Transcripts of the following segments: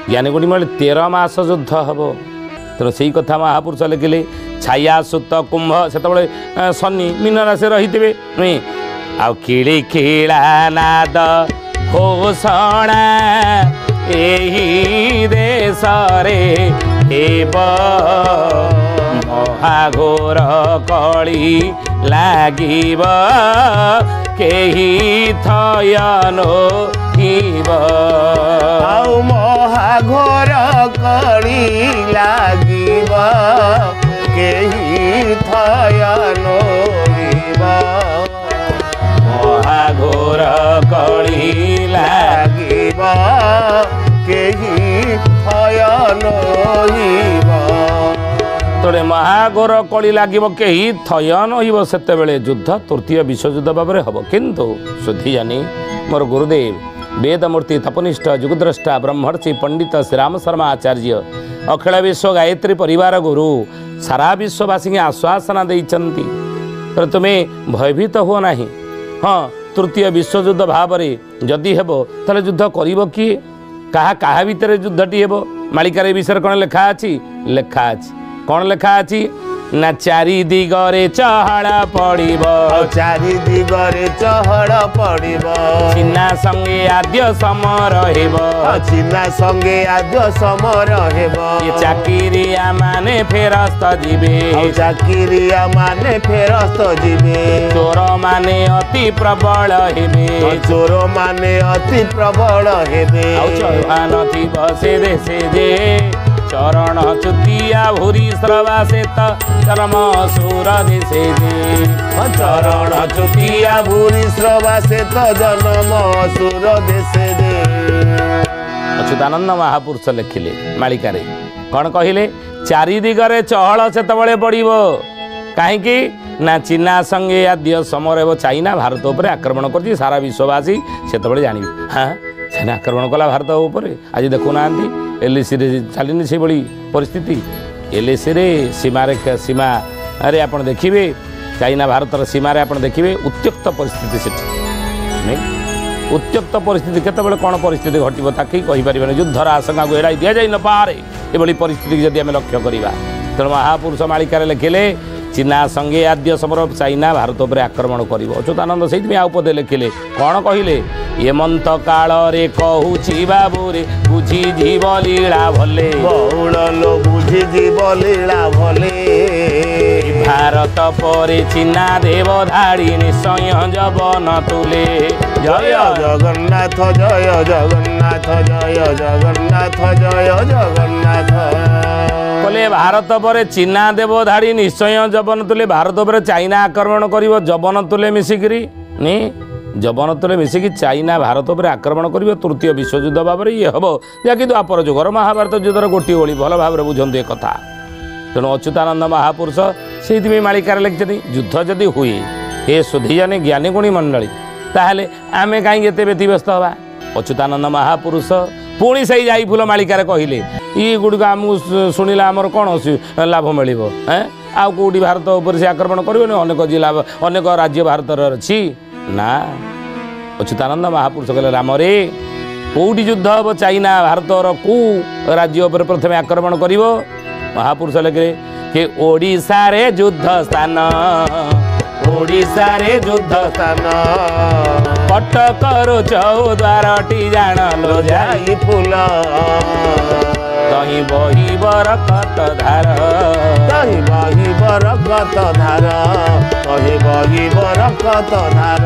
ज्ञानी गुणी मिले 13 मास युद्ध हम तेणु से कथा महापुरुष लिखिले छाया सुत कुंभ से शनि मीन राशि रही थे नुहे आ किड़ी खिला नाद घोषणा एही देश रे हेब महाघोर कली लागिब केही थयनो हिब आउ महाघोर कली लागिब केही थयनो हिब महाघोर कली लागिब केही थयनो हिब तोड़े महाघोर कली लगे कहीं थय नहिब से युद्ध तृतीय विश्वयुद्ध भाव में हम किंतु सुधी जानी मोर गुरुदेव वेदमूर्ति तपनिष्ठ जुगद्रष्टा ब्रह्मर्षि पंडित श्रीराम शर्मा आचार्य अखिल विश्व गायत्री परिवार गुरु सारा विश्ववासी की आश्वासना देइचंती तो तुम्हें भयभीत हो ना। हाँ तृतीय विश्वयुद्ध भाव में जदि हेब ताले युद्ध करिब किए क्या भितर युद्धटी हेब मालिकार विषय कौन लेखा अच्छी लेखा अच्छी कौन लेखा अच्छी ना चारि दिगरे चहड़ पड़िब चारि दिगरे चहड़ पड़िब चिन्ना संगे आद्य समर हेब चिन्ना संगे आद्य समर हेब ये चाकिरिया माने फेरस्त जीवे चाकिरिया माने फेरस्त जीवे चोर माने अति प्रबल हेबे चोर माने अति प्रबल हेबे चौहान थी बसे देशे जे चरण चुतिया भूरी श्रवा से चरम सुर दिशे चरण चुतिया भूरी श्रवा से जन्म सुर देशे अच्युतानंद महापुरुष लिखिले मालिकारे कौन कहले चारि दिगरे चहल से पड़िब कहीं ना चीना संगे आद्य समर एवं चाइना भारत उपर आक्रमण कर सारा विश्ववासी से जानवे हाँ चाइना आक्रमण कला भारत उपर आज देखुना एलएसी चलनी से भाई परिस्थिति एलएसी सीमा सीमा अरे आप देखिए चाइना भारतर सीमार आप देखिए उत्त्यक्त परिस्थिति से उत्त्यक्त परिस्थिति केतबेले कौन परिस्थिति घटो ताकि कहीपर युद्धर आशंका को एड़ाई दि जाए न पारे ये परिस्थिति जदि आम लक्ष्य करवा तेणु महापुरुष मालिकार लिखिले चीना संगे आद्य समर चाइना भारत उपर आक्रमण कर अच्युतानंद से पदे लिखिले कौन कहले एमंत काल रे कहूची बाबू रे बुझी जीव लीला भले बहुल लो बुझी जीव लीला भले भारत परे चीना देव धाड़ी निश्चय जबन तुले जय जगन्नाथ जय जगन्नाथ जय जगन्नाथ जय जगन्नाथ बोले भारत पर चीना देव धाड़ी निश्चय जबन तुले भारत पर चाइना आक्रमण कर जबन तुले मिसिकी नी जबन तुले मिसिकी चाइना भारत पर आक्रमण कर तृतीय विश्वयुद्ध भाव में ये हम जहाँकि द्वापर जुगर महाभारत युद्धर गोटी भली भल भाव में बुझे कथा तेणु अच्युतानंद महापुरुष से मालिकार लिखिं युद्ध जदि हुए हे सुधीजने ज्ञानी गुणी मंडली ताहले आमे कहीं व्यतीव्यस्त हवा अच्युतानंद महापुरुष पुणी से जाई फूल मालिकार कहले ये गुड़िक आमको शुणिला आमर कौन लाभ मिल आउ कौटी भारत उपर से आक्रमण कर अनेक जिला अनेक राज्य भारत अच्छी ना अच्युतानंद महापुरुष कहले राम रे कौटी युद्ध हम चाइना भारतर कौ राज्य उपर प्रथम आक्रमण कर महापुरुष लिखे कि ओडिशा रे युद्ध स्थान ओडिशा रे युद्ध स्थान कटकर चौद्वारटी जान लो जाई फूल तही बही बरकत धार तही बही बरकत धार तही बही बरकत धार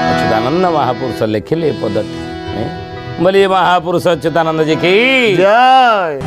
अच्युतानंद महापुरुष लिखिले पद्धति बोलिए महापुरुष अच्युतानंद जी की जय।